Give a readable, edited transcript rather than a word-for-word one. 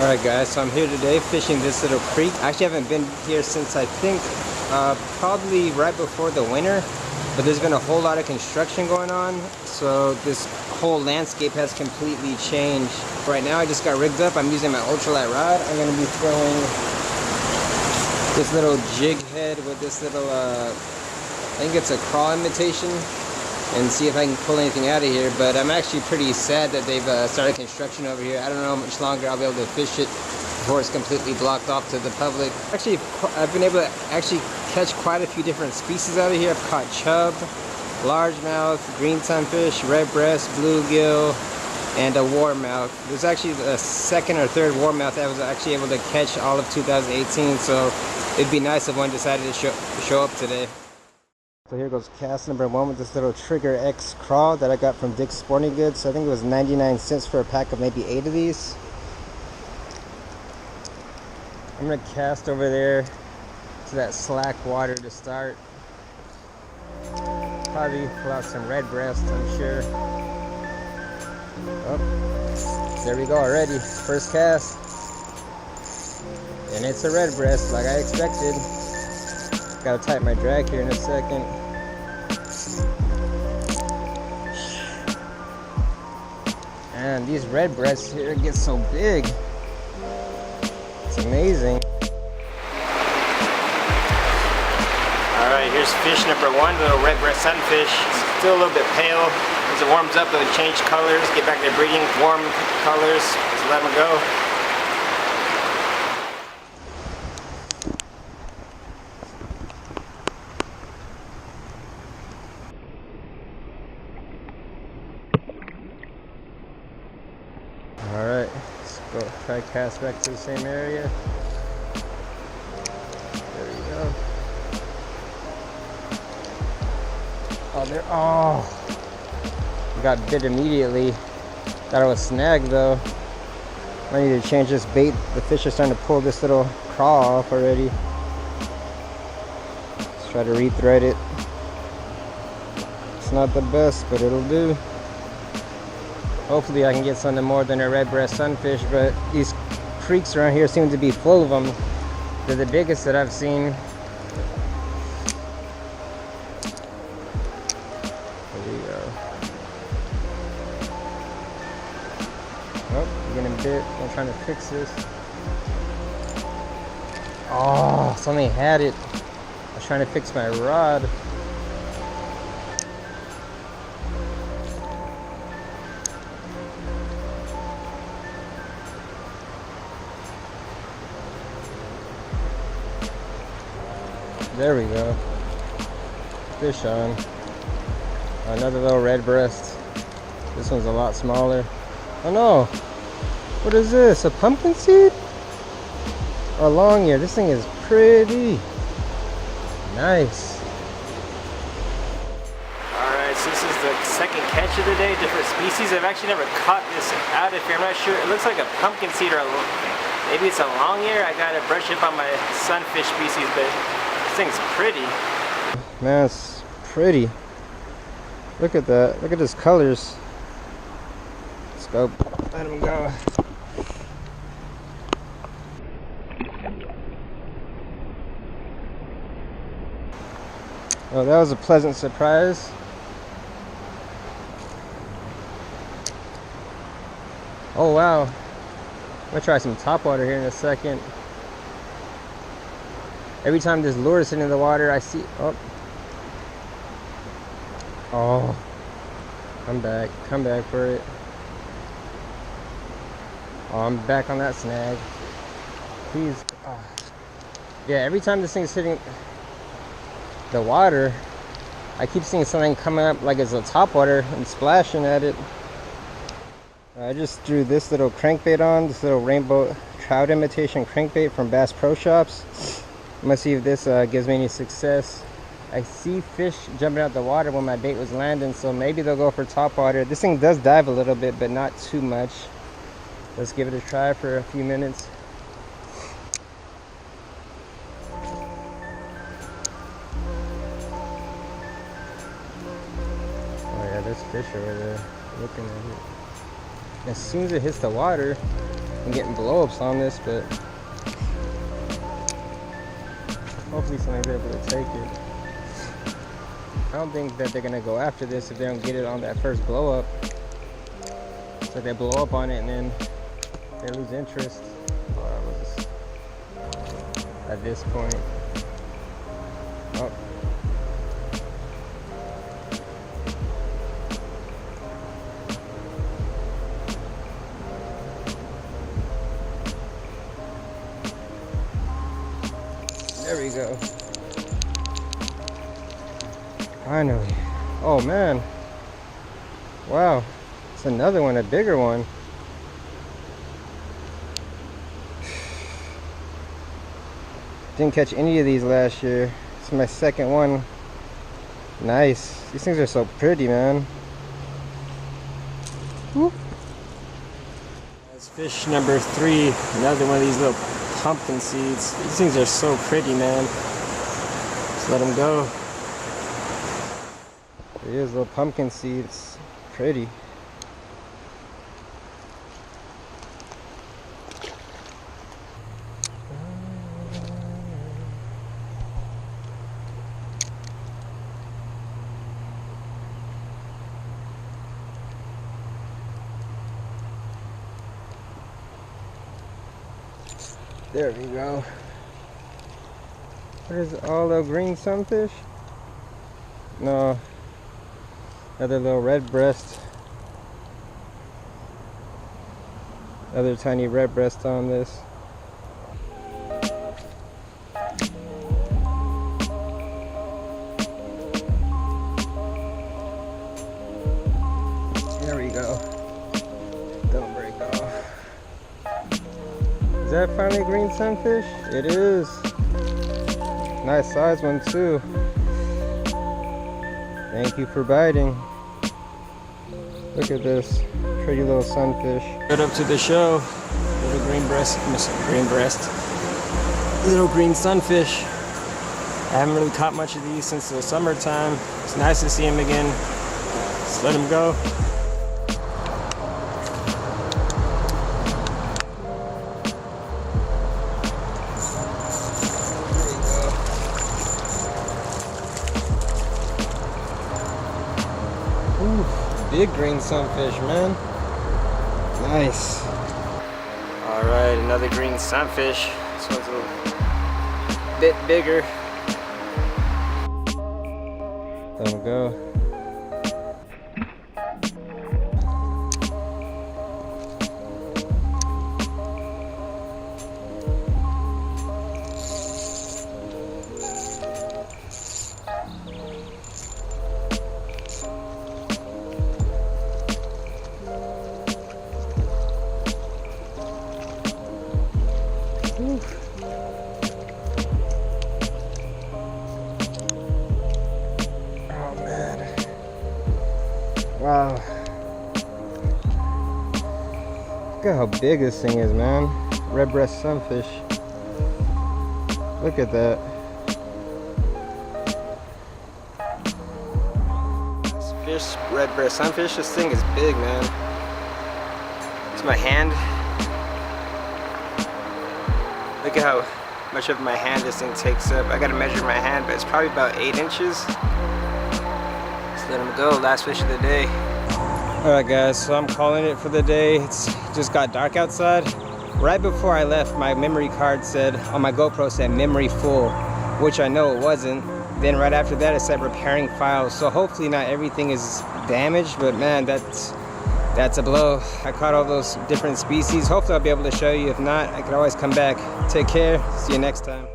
Alright guys, so I'm here today fishing this little creek. I actually haven't been here since I think probably right before the winter, but there's been a whole lot of construction going on, so this whole landscape has completely changed. Right now I just got rigged up. I'm using my ultralight rod. I'm going to be throwing this little jig head with this little I think it's a crawl imitation, and see if I can pull anything out of here. But I'm actually pretty sad that they've started construction over here. I don't know how much longer I'll be able to fish it before it's completely blocked off to the public. Actually, I've been able to actually catch quite a few different species out of here. I've caught chub, largemouth, green sunfish, red breast, bluegill, and a warmouth. There's actually the second or third warmouth that I was actually able to catch all of 2018, so it'd be nice if one decided to show up today. So here goes cast number 1 with this little Trigger X crawl that I got from Dick's Sporting Goods. I think it was 99 cents for a pack of maybe 8 of these. I'm going to cast over there to that slack water to start. Probably pull out some red breast, I'm sure. Oh, there we go already. First cast. And it's a red breast like I expected. Gotta tighten my drag here in a second. And these red breasts here get so big. It's amazing. Alright, here's fish number 1, little red breast sunfish. Still a little bit pale. As it warms up, it'll change colors, get back to breeding warm colors. Just let them go. Alright, let's go try cast back to the same area. There we go. Oh, there. Oh! Got bit immediately. Thought it was snagged though. I need to change this bait. The fish are starting to pull this little crawl off already. Let's try to re-thread it. It's not the best, but it'll do. Hopefully I can get something more than a red breast sunfish, but these creeks around here seem to be full of them. They're the biggest that I've seen. There we go. Oh, I'm getting bit. I'm trying to fix this. Oh, something had it. I was trying to fix my rod. There we go. Fish on. Another little red breast. This one's a lot smaller. Oh no! What is this? A pumpkin seed? Or a long ear? This thing is pretty. Nice. Alright, so this is the second catch of the day. Different species. I've actually never caught this out of here. I'm not sure. It looks like a pumpkin seed or maybe it's a long ear. I gotta brush up on my sunfish species, but this thing's pretty. Man, it's pretty. Look at that. Look at his colors. Let's go. Let him go. Oh, that was a pleasant surprise. Oh wow. I'm gonna try some topwater here in a second. Every time this lure is hitting the water, I see. Oh, come back for it. Oh, I'm back on that snag. Please. Oh. Yeah, every time this thing's hitting the water, I keep seeing something coming up like it's a topwater and splashing at it. I just threw this little crankbait on, this little rainbow trout imitation crankbait from Bass Pro Shops. I'm gonna see if this gives me any success. I see fish jumping out the water when my bait was landing, so maybe they'll go for topwater. This thing does dive a little bit, but not too much. Let's give it a try for a few minutes. Oh yeah, there's fish over there looking at it. As soon as it hits the water, I'm getting blow-ups on this, but hopefully somebody's able to take it. I don't think that they're gonna go after this if they don't get it on that first blow-up. So they blow up on it and then they lose interest. At this point. Oh. There we go. Finally. Oh man. Wow. It's another one, a bigger one. Didn't catch any of these last year. It's my second one. Nice. These things are so pretty, man. Woo. That's fish number 3. Another one of these little pumpkin seeds. These things are so pretty, man. Just let them go. There is little pumpkin seeds. Pretty. There we go. What is it? All the green sunfish? No. Another little red breast. Another tiny red breast on this. There we go. Don't break off. Is that finally a green sunfish? It is. Nice size one too. Thank you for biting. Look at this pretty little sunfish. Right up to the show. Little green breast, little green sunfish. I haven't really caught much of these since the summertime. It's nice to see them again. Just let them go. Ooh, big green sunfish, man. Nice. All right, another green sunfish. This one's a little bit bigger. There we go. Oh man. Wow. Look at how big this thing is, man. Red breast sunfish. Look at that. This fish, red breast sunfish, this thing is big, man. It's my hand. Look at how much of my hand this thing takes up. I gotta measure my hand, but it's probably about 8 inches. Just let him go, last fish of the day. Alright guys, so I'm calling it for the day. It's just got dark outside. Right before I left, my memory card said, on my GoPro said memory full, which I know it wasn't. Then right after that it said repairing files. So hopefully not everything is damaged, but man, that's a blow. I caught all those different species. Hopefully I'll be able to show you. If not, I could always come back. Take care. See you next time.